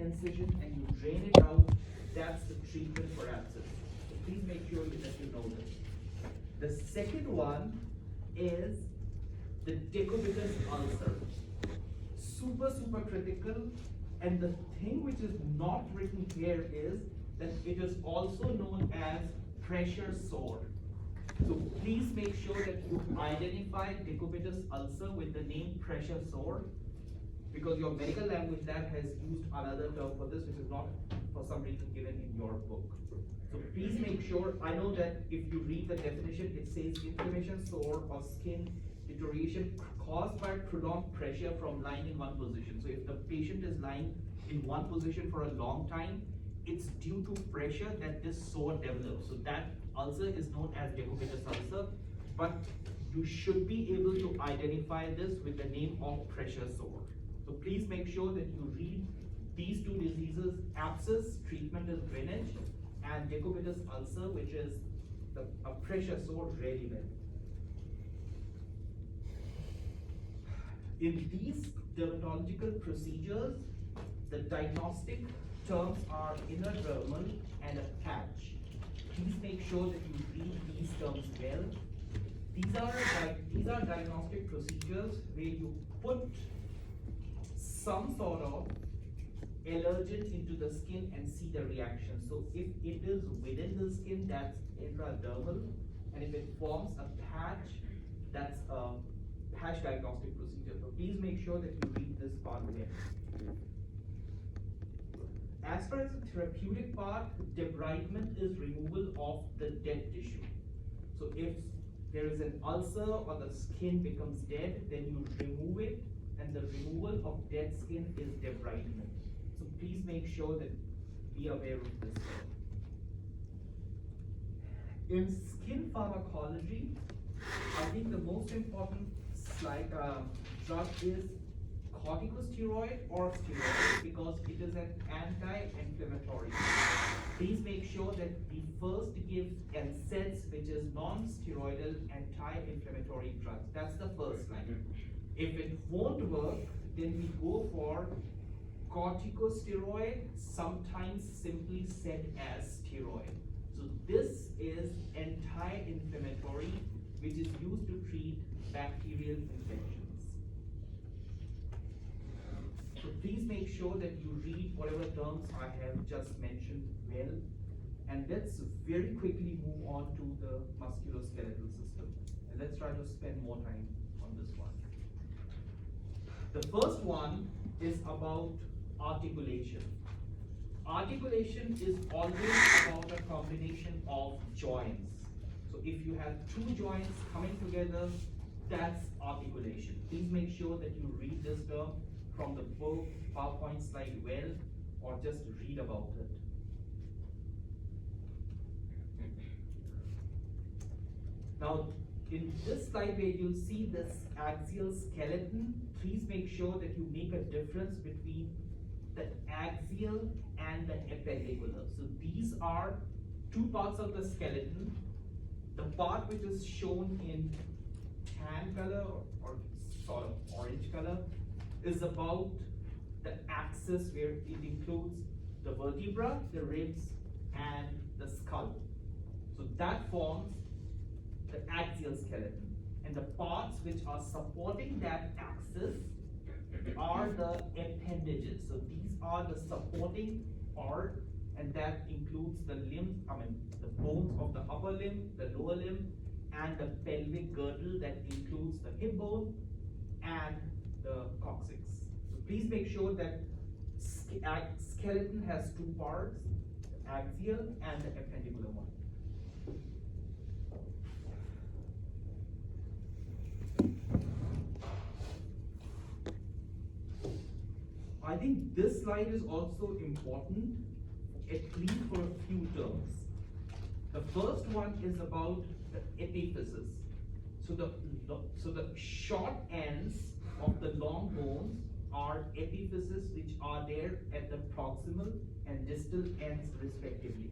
incision and you drain it out, that's the treatment for abscess. So please make sure that you know this. The second one is the decubitus ulcer. Super, super critical. And the thing which is not written here is that it is also known as pressure sore. So please make sure that you identify decubitus ulcer with the name pressure sore, because your medical language lab has used another term for this, which is not for some reason given in your book. So please make sure, I know that if you read the definition, it says inflammation, sore, or skin deterioration caused by prolonged pressure from lying in one position. So if the patient is lying in one position for a long time, it's due to pressure that this sore develops. So that ulcer is known as decubitus ulcer, but you should be able to identify this with the name of pressure sore. So please make sure that you read these two diseases: abscess, treatment is drainage, and decubitus ulcer, which is a pressure sore, really well. In these dermatological procedures, the diagnostic terms are intradermal and a patch. Please make sure that you read these terms well. These are diagnostic procedures where you put some sort of allergen into the skin and see the reaction. So if it is within the skin, that's intradermal, and if it forms a patch, that's a patch diagnostic procedure. So please make sure that you read this part well. As far as the therapeutic part, debridement is removal of the dead tissue. So if there is an ulcer or the skin becomes dead, then you remove it, and the removal of dead skin is debridement. So please make sure that be aware of this. In skin pharmacology, I think the most important drug is corticosteroid or steroid, because it is an anti-inflammatory. Please make sure that we first give NSAIDs, which is non-steroidal anti-inflammatory drugs. That's the first line. If it won't work, then we go for corticosteroid, sometimes simply said as steroid. So this is anti-inflammatory, which is used to treat bacterial infections. So please make sure that you read whatever terms I have just mentioned well, and let's very quickly move on to the musculoskeletal system. And let's try to spend more time on this one. The first one is about articulation. Articulation is always about a combination of joints. So if you have two joints coming together, that's articulation. Please make sure that you read this term from the book, PowerPoint slide well, or just read about it. Now, in this slide where you'll see this axial skeleton, please make sure that you make a difference between the axial and the appendicular. So these are two parts of the skeleton. The part which is shown in tan color or sort of orange color is about the axis, where it includes the vertebra, the ribs, and the skull. So that forms the axial skeleton. And the parts which are supporting that axis are the appendages. So these are the supporting part, and that includes the limbs, the bones of the upper limb, the lower limb, and the pelvic girdle that includes the hip bone and the coccyx. So please make sure that skeleton has two parts, the axial and the appendicular one. I think this slide is also important, at least for a few terms. The first one is about the epiphysis. So the short ends of the long bones are epiphyses, which are there at the proximal and distal ends respectively.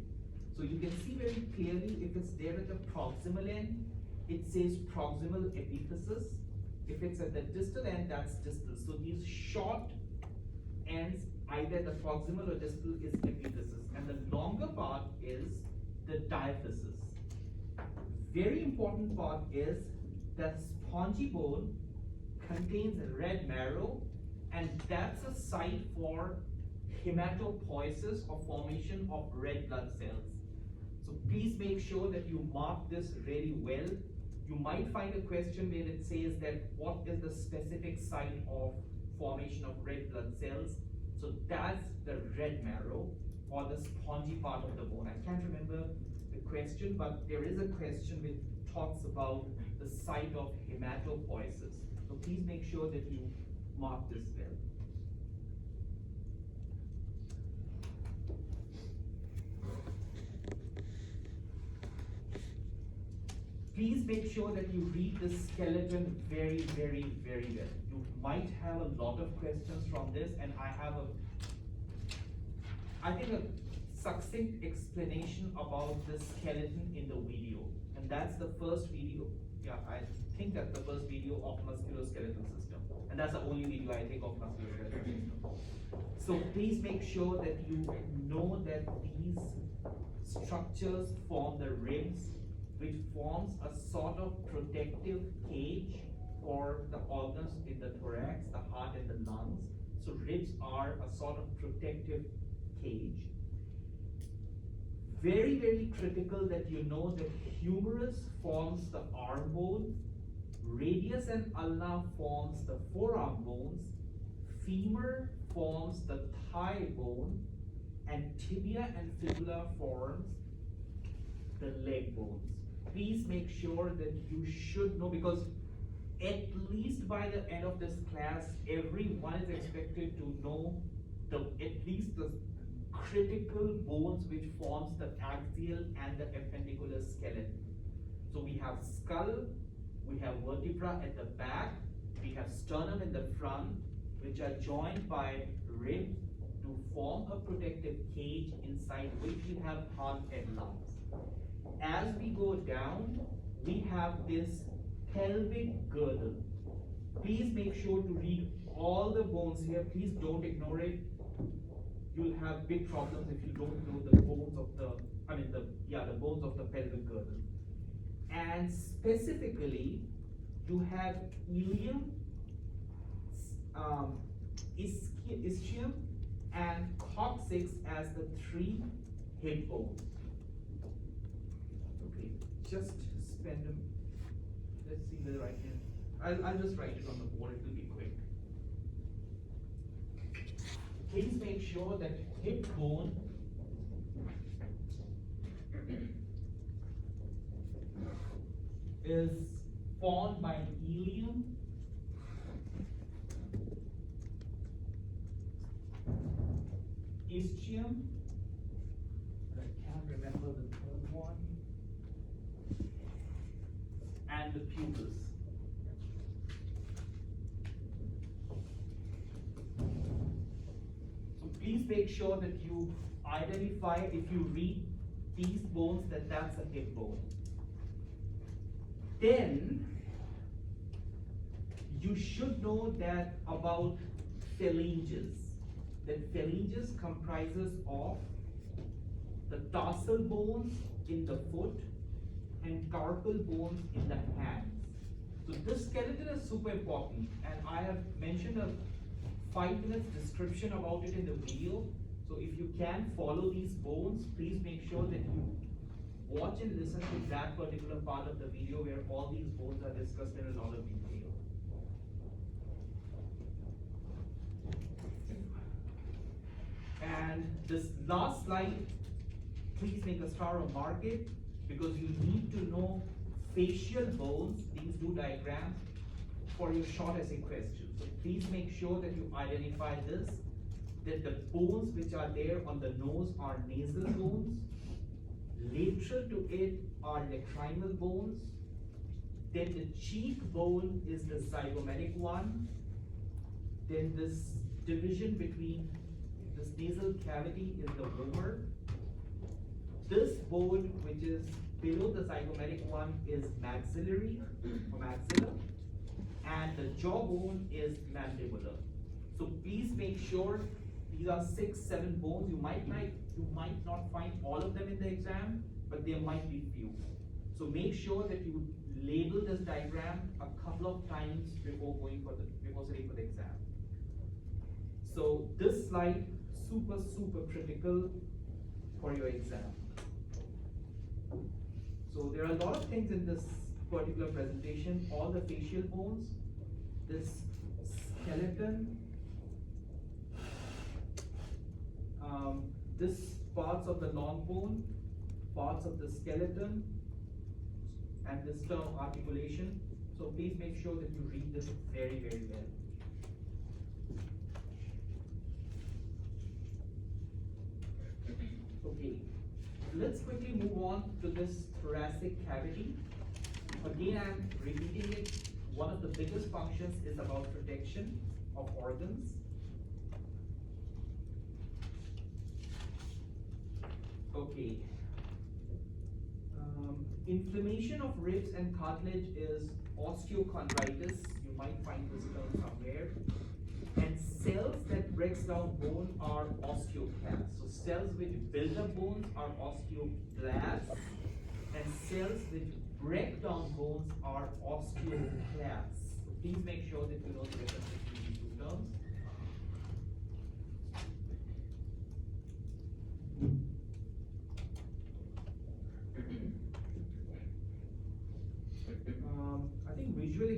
So you can see very clearly, if it's there at the proximal end, it says proximal epiphysis. If it's at the distal end, that's distal. So these short ends either the proximal or distal is epiphysis, and the longer part is the diaphysis. Very important part is that spongy bone contains red marrow, and that's a site for hematopoiesis or formation of red blood cells. So please make sure that you mark this really well. You might find a question where it says that what is the specific site of formation of red blood cells? So that's the red marrow or the spongy part of the bone. I can't remember the question, but there is a question which talks about the site of hematopoiesis. So please make sure that you mark this well. Please make sure that you read the skeleton very, very, very well. You might have a lot of questions from this, and I think a succinct explanation about the skeleton in the video. And that's the first video. Yeah, I think that's the first video of musculoskeletal system. And that's the only video I think of musculoskeletal system. So please make sure that you know that these structures form the ribs, which forms a sort of protective cage for the organs in the thorax, the heart and the lungs. So ribs are a sort of protective cage. Very, very critical that you know that humerus forms the arm bone, radius and ulna forms the forearm bones, femur forms the thigh bone, and tibia and fibula forms the leg bones. Please make sure that you should know, because at least by the end of this class, everyone is expected to know at least the critical bones which forms the axial and the appendicular skeleton. So we have skull, we have vertebra at the back, we have sternum in the front, which are joined by ribs to form a protective cage inside which we have heart and lungs. As we go down, we have this pelvic girdle. Please make sure to read all the bones here. Please don't ignore it. You'll have big problems if you don't know the bones of the bones of the pelvic girdle. And specifically, you have ilium, ischium, and coccyx as the three hip bones. Okay, just spend them. Let's see whether I can. I'll just write it on the board. It will be quick. Please make sure that hip bone is formed by ilium, ischium, I can't remember the third one, and the pubis. So please make sure that you identify, if you read these bones, that that's a hip bone. Then you should know that about phalanges. That phalanges comprises of the tarsal bones in the foot and carpal bones in the hands. So this skeleton is super important, and I have mentioned a 5-minute description about it in the video. So if you can follow these bones, please make sure that you watch and listen to that particular part of the video where all these bones are discussed in a lot of detail. And this last slide, please make a star or mark it, because you need to know facial bones, these two diagrams, for your short essay questions. So please make sure that you identify this, that the bones which are there on the nose are nasal bones, lateral to it are lacrimal bones, then the cheek bone is the zygomatic one, then this division between this nasal cavity is the vomer, this bone which is below the zygomatic one is maxillary or maxilla, and the jawbone is mandibular. So please make sure these are 6, 7 bones. You might not find all of them in the exam, but there might be few. So make sure that you label this diagram a couple of times before sitting for the exam. So this slide, super critical for your exam. So there are a lot of things in this particular presentation. All the facial bones, this skeleton, this parts of the long bone, parts of the skeleton, and this term articulation. So please make sure that you read this very well. Okay, let's quickly move on to this thoracic cavity. Again, I'm repeating it. One of the biggest functions is about protection of organs. Okay. Inflammation of ribs and cartilage is osteochondritis. You might find this term somewhere. And cells that breaks down bone are osteoclasts. So cells which build up bones are osteoblasts, and cells which break down bones are osteoclasts. So please make sure that you know the difference between these two terms. I think visual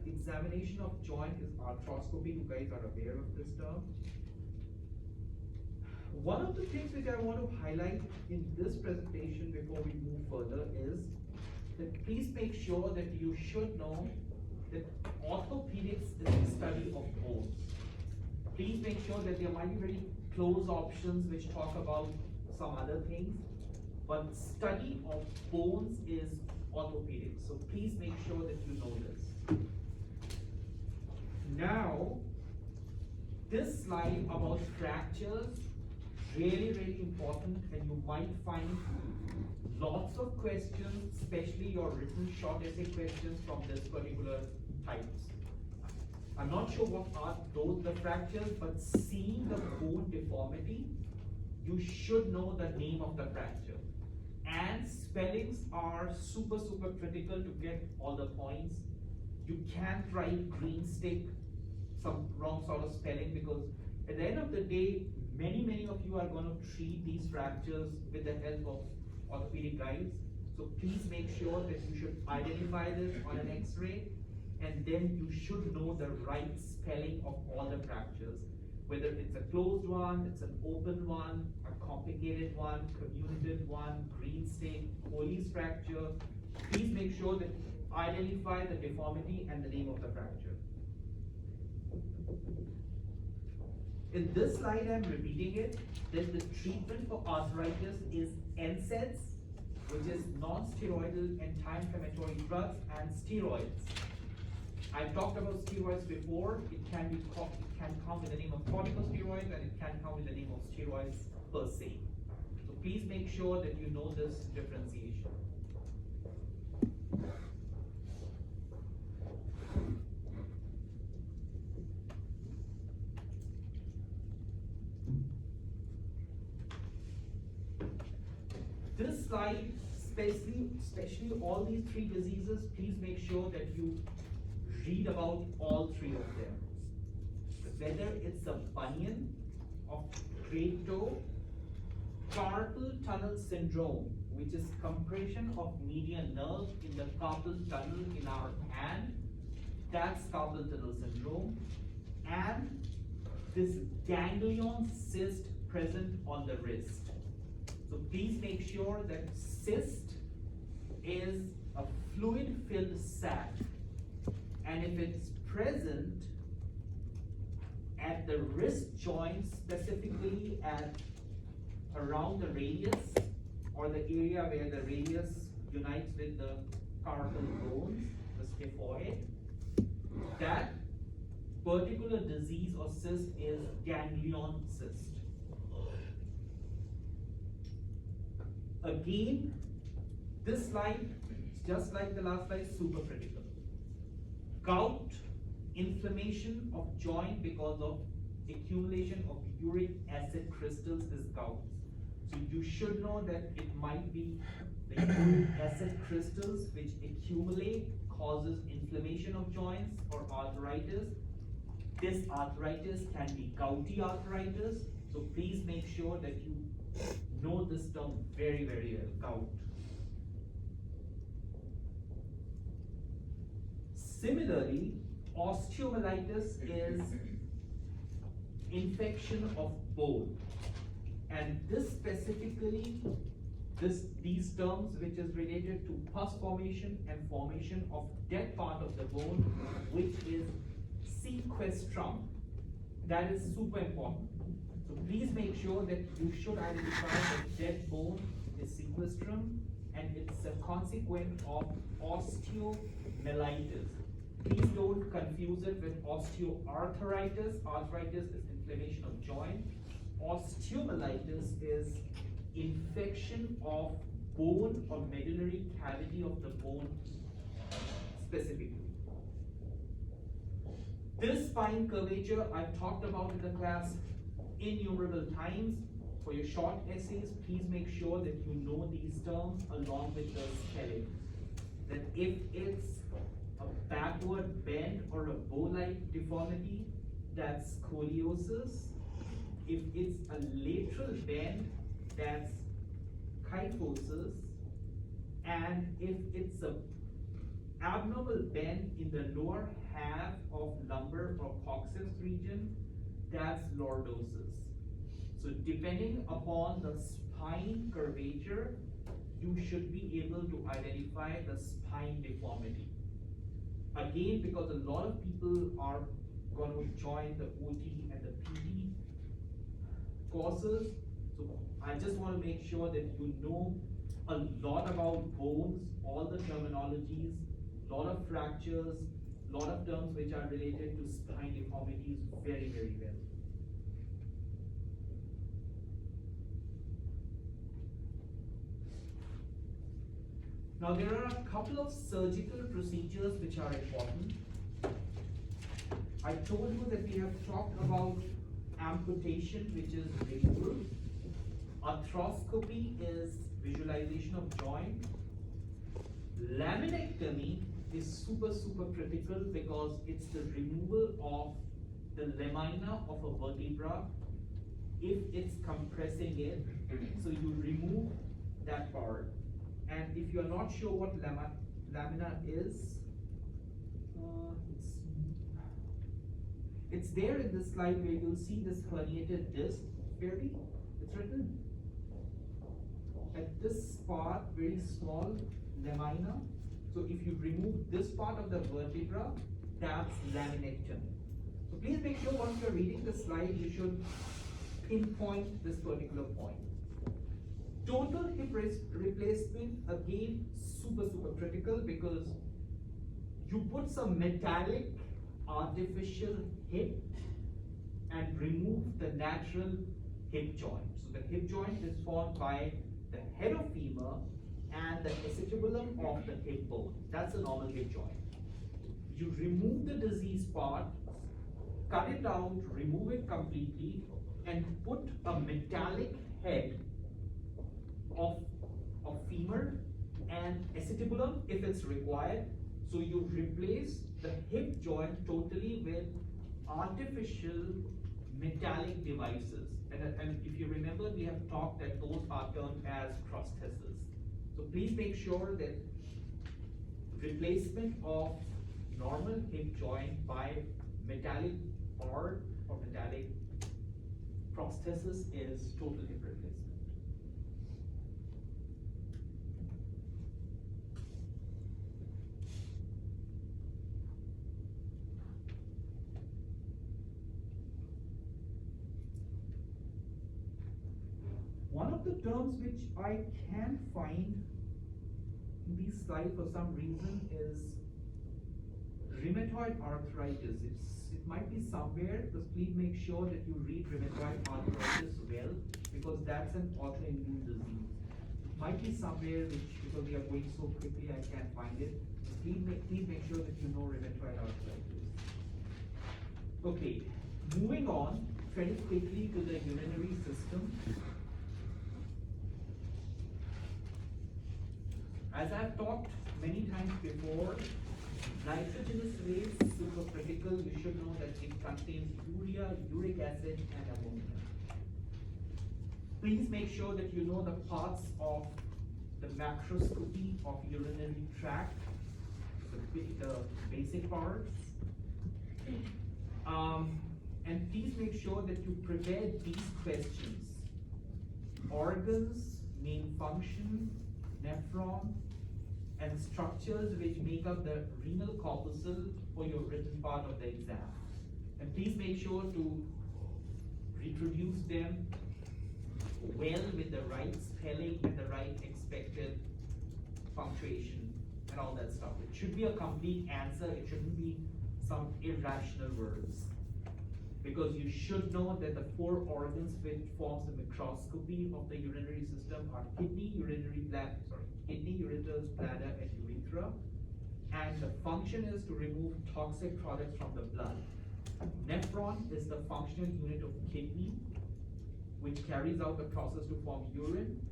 examination of joint is arthroscopy. You guys are aware of this term. One of the things which I want to highlight in this presentation before we move further is that please make sure that you should know that orthopedics is the study of bones. Please make sure that there might be very close options which talk about some other things, but study of bones is orthopedics. So please make sure that you know this. Now, this slide about fractures, really important, and you might find lots of questions, especially your written short essay questions from this particular types. I'm not sure what are those the fractures, but seeing the bone deformity, you should know the name of the fracture. And spellings are super critical to get all the points. You can't write green stick, some wrong sort of spelling, because at the end of the day, many of you are going to treat these fractures with the help of orthopedic guides. So please make sure that you should identify this on an x-ray, and then you should know the right spelling of all the fractures. Whether it's a closed one, it's an open one, a complicated one, comminuted one, green stick, Colles fracture. Please make sure that you identify the deformity and the name of the fracture. In this slide, I'm repeating it, that the treatment for arthritis is NSAIDs, which is non-steroidal anti-inflammatory drugs, and steroids. I talked about steroids before. It can come with the name of corticosteroids, and it can come with the name of steroids per se. So please make sure that you know this differentiation. This slide, especially all these three diseases, please make sure that you read about all three of them. Whether it's a bunion of great toe, carpal tunnel syndrome, which is compression of median nerve in the carpal tunnel in our hand, that's carpal tunnel syndrome, and this ganglion cyst present on the wrist. So please make sure that cyst is a fluid-filled sac, and if it's present at the wrist joint, specifically at around the radius or the area where the radius unites with the carpal bones, the scaphoid, that particular disease or cyst is ganglion cyst. Again, this slide, just like the last slide, super critical. Gout, inflammation of joint because of accumulation of uric acid crystals is gouts. So you should know that it might be the uric acid crystals which accumulate, causes inflammation of joints or arthritis. This arthritis can be gouty arthritis, so please make sure that you know this term very, very well, gout. Similarly, osteomyelitis is infection of bone, and this specifically, these terms which is related to pus formation and formation of dead part of the bone, which is sequestrum. That is super important. So please make sure that you should identify that dead bone is sequestrum, and it's a consequence of osteomyelitis. Please don't confuse it with osteoarthritis. Arthritis is inflammation of joint. Osteomyelitis is infection of bone or medullary cavity of the bone specifically. This spine curvature I've talked about in the class innumerable times. For your short essays, please make sure that you know these terms along with the spelling. That if it's a backward bend or a bow-like deformity, that's scoliosis. If it's a lateral bend, that's kyphosis. And if it's a abnormal bend in the lower half of lumbar or coccyx region, that's lordosis. So depending upon the spine curvature, you should be able to identify the spine deformity. Again, because a lot of people are going to join the OT and the PT courses, so I just want to make sure that you know a lot about bones, all the terminologies, lot of fractures, lot of terms which are related to spine deformities very, very well. Now there are a couple of surgical procedures which are important. I told you that we have talked about amputation, which is removal. Arthroscopy is visualization of joint. Laminectomy is super critical because it's the removal of the lamina of a vertebra if it's compressing it. So you remove that part. And if you're not sure what lamina is, it's there in this slide where you'll see this herniated disc. Fairly, it's written at this spot, very small lamina. So if you remove this part of the vertebra, that's laminectomy. So please make sure once you're reading the slide, you should pinpoint this particular point. Total hip replacement, again, super critical because you put some metallic artificial hip and remove the natural hip joint. So the hip joint is formed by the head of femur and the acetabulum of the hip bone. That's a normal hip joint. You remove the diseased part, cut it out, remove it completely, and put a metallic head of femur and acetabulum if it's required. So you replace the hip joint totally with artificial metallic devices. And if you remember, we have talked that those are termed as prostheses. So please make sure that replacement of normal hip joint by metallic part or metallic prosthesis is total hip replacement. One of the terms which I can't find in these slides for some reason is rheumatoid arthritis. It might be somewhere, but please make sure that you read rheumatoid arthritis well, because that's an autoimmune disease. It might be somewhere which, because we are going so quickly, I can't find it. Please make sure that you know rheumatoid arthritis. Okay, moving on. very quickly to the urinary system. As I've talked many times before, nitrogenous waste, supercritical, you should know that it contains urea, uric acid, and ammonia. Please make sure that you know the parts of the macroscopy of urinary tract, the basic parts. And please make sure that you prepare these questions. Organs, main function, nephron, and structures which make up the renal corpuscle for your written part of the exam. And please make sure to reproduce them well with the right spelling and the right expected punctuation and all that stuff. It should be a complete answer, it shouldn't be some irrational words. Because you should know that the 4 organs which forms the microscopy of the urinary system are kidney, kidney, ureters, bladder, and urethra. And the function is to remove toxic products from the blood. Nephron is the functional unit of kidney, which carries out the process to form urine.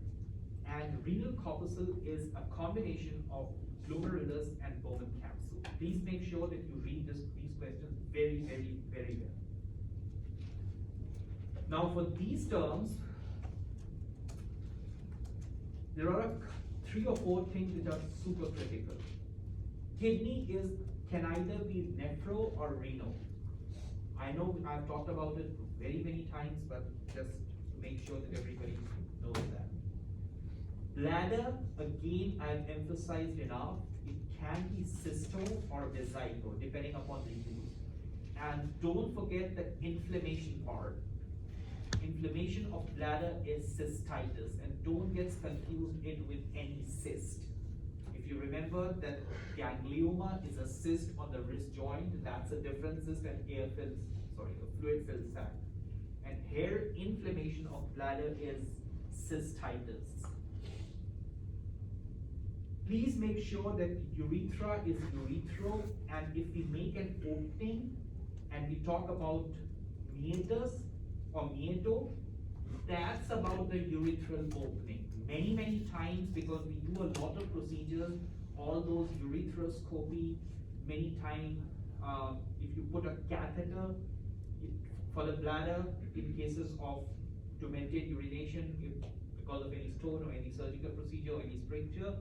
And renal corpuscle is a combination of glomerulus and Bowman capsule. Please make sure that you read these questions very, very, very well. Now for these terms, there are 3 or 4 things which are super critical. Kidney can either be nephro or renal. I know I've talked about it very many times, but just to make sure that everybody knows that. Bladder, again, I've emphasized enough, it can be cysto or vesico, depending upon the use. And don't forget the inflammation part. Inflammation of bladder is cystitis, and don't get confused it with any cyst. If you remember that ganglioma is a cyst on the wrist joint, that's a different cyst than a fluid-filled sac. And here, inflammation of bladder is cystitis. Please make sure that urethra is urethral, and if we make an opening and we talk about meatus or meato, that's about the urethral opening. Many, many times, because we do a lot of procedures, all those urethroscopy, many times, if you put a catheter for the bladder, in cases of to maintain urination, because of any stone or any surgical procedure or any stricture,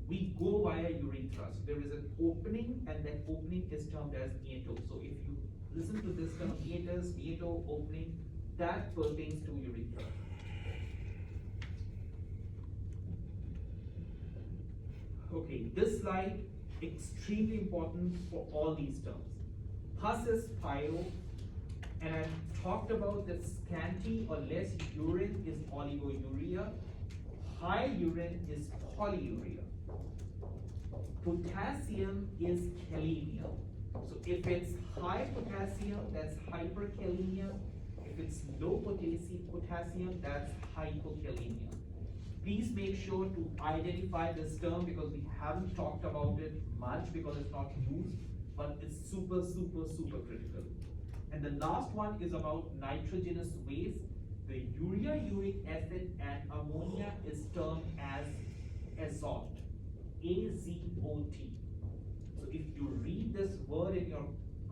we go via urethra. So there is an opening, and that opening is termed as meato. So if you listen to this term, meatus, meato, opening, that pertains to urethra. Okay, this slide, extremely important for all these terms. Pus is pyro, and I've talked about that scanty or less urine is oligouria, high urine is polyuria. Potassium is kalemia. So if it's high potassium, that's hyperkalemia. If it's low potassium, that's hypokalemia. Please make sure to identify this term because we haven't talked about it much because it's not used, but it's super, super, super critical. And the last one is about nitrogenous waste. The urea, uric acid, and ammonia is termed as azot, A-Z-O-T. So if you read this word in your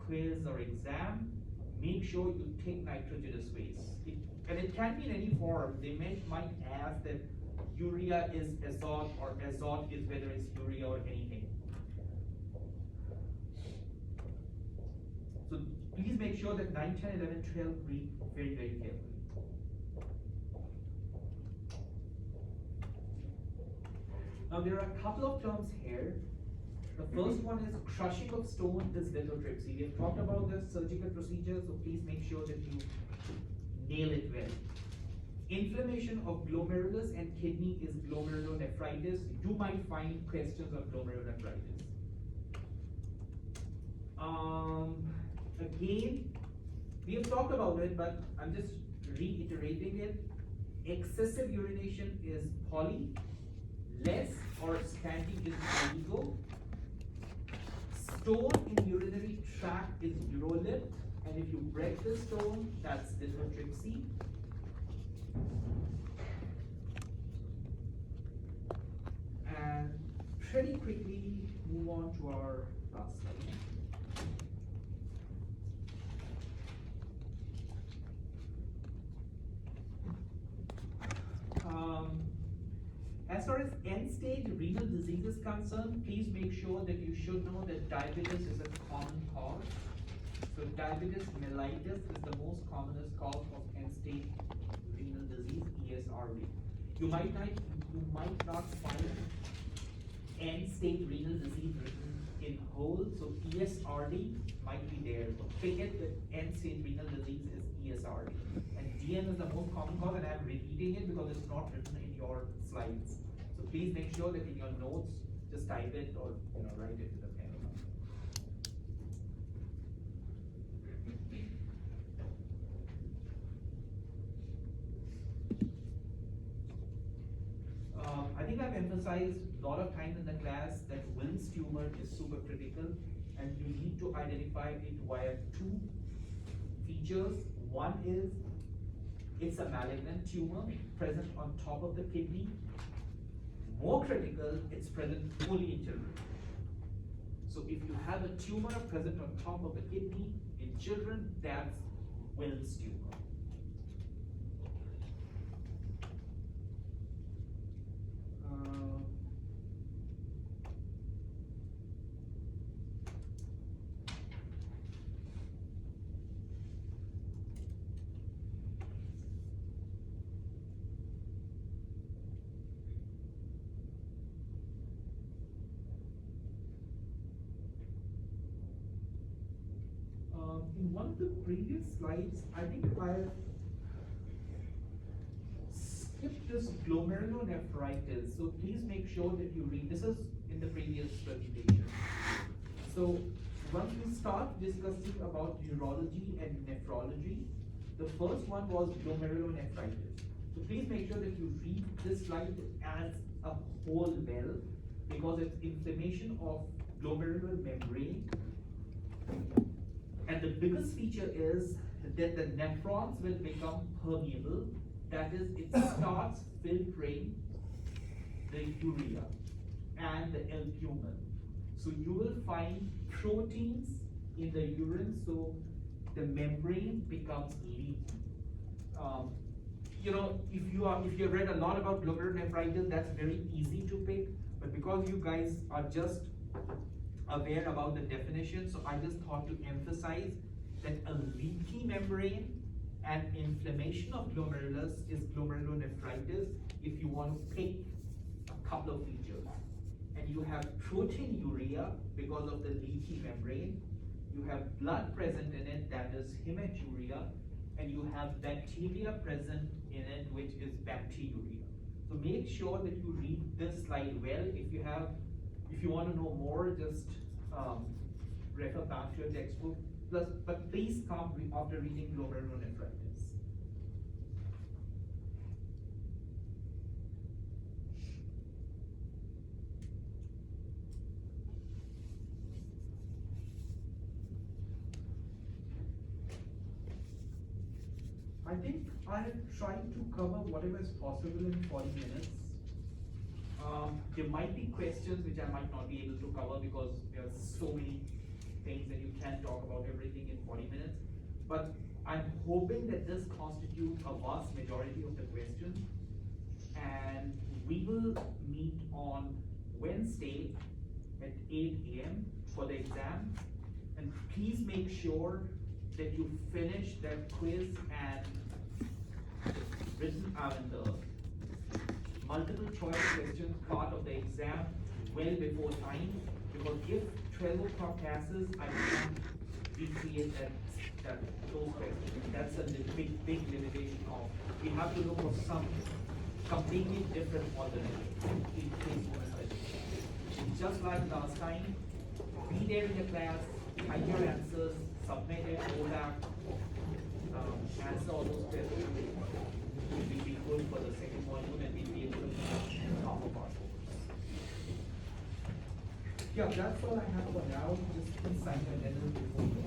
quiz or exam, make sure you take nitrogenous waste. And it can be in any form. They might ask that urea is azot or azot is whether it's urea or anything. So please make sure that 9, 10, 11, 12 read very, very carefully. Now there are a couple of terms here. The first one is crushing of stone is lithotripsy. We have talked about this surgical procedure, so please make sure that you nail it well. Inflammation of glomerulus and kidney is glomerulonephritis. You might find questions on glomerulonephritis. Again, we have talked about it, but I'm just reiterating it. Excessive urination is poly, less or scanty is oligo. Stone in urinary tract is urolith, And if you break the stone, that's lithotripsy. And pretty quickly move on to our last slide. As far as end-stage renal disease is concerned, please make sure that you should know that diabetes is a common cause. So diabetes mellitus is the most commonest cause of end-stage renal disease, ESRD. You might not find end-stage renal disease written in whole, so ESRD might be there. So forget that end-stage renal disease is ESRD. And DM is the most common cause, and I'm repeating it because it's not written in your slides. So please make sure that in your notes, just type it or write it with a pen. I think I've emphasized a lot of time in the class that Wilms tumor is super critical, and you need to identify it via two features. One is it's a malignant tumor present on top of the kidney. More critical, it's present fully in children. So if you have a tumor present on top of the kidney in children, that's Wilms tumor. In one of the previous slides, I think I skipped this glomerulonephritis. So please make sure that you read. This is in the previous presentation. So once we start discussing about neurology and nephrology, the first one was glomerulonephritis. So please make sure that you read this slide as a whole well, because it's inflammation of glomerular membrane. And the biggest feature is that the nephrons will become permeable. That is, it starts filtering the urea and the albumin. So you will find proteins in the urine, so the membrane becomes leaky. If you read a lot about glomerulonephritis, that's very easy to pick. But because you guys are just aware about the definition, so I just thought to emphasize that a leaky membrane and inflammation of glomerulus is glomerulonephritis if you want to pick a couple of features. And you have proteinuria because of the leaky membrane, you have blood present in it, that is hematuria, and you have bacteria present in it, which is bacteriuria. So make sure that you read this slide well. If you want to know more, just refer back to your textbook. But please come after reading glomerulonephritis. I think I have tried to cover whatever is possible in 40 minutes. There might be questions which I might not be able to cover because there are so many things that you can't talk about everything in 40 minutes. But I'm hoping that this constitutes a vast majority of the questions. And we will meet on Wednesday at 8 a.m. for the exam. And please make sure that you finish that quiz and written the multiple choice questions part of the exam well before time, because if 12 o'clock passes, I can't recreate those questions. That's a big limitation of, we have to look for some completely different alternative in case one study. Just like last time, be there in the class, type your answers, submit it, go back, answer all those questions. It will be good for the second module, and we'll be able to top of our course. Yeah, that's all I have for now. Just please sign your addendum before you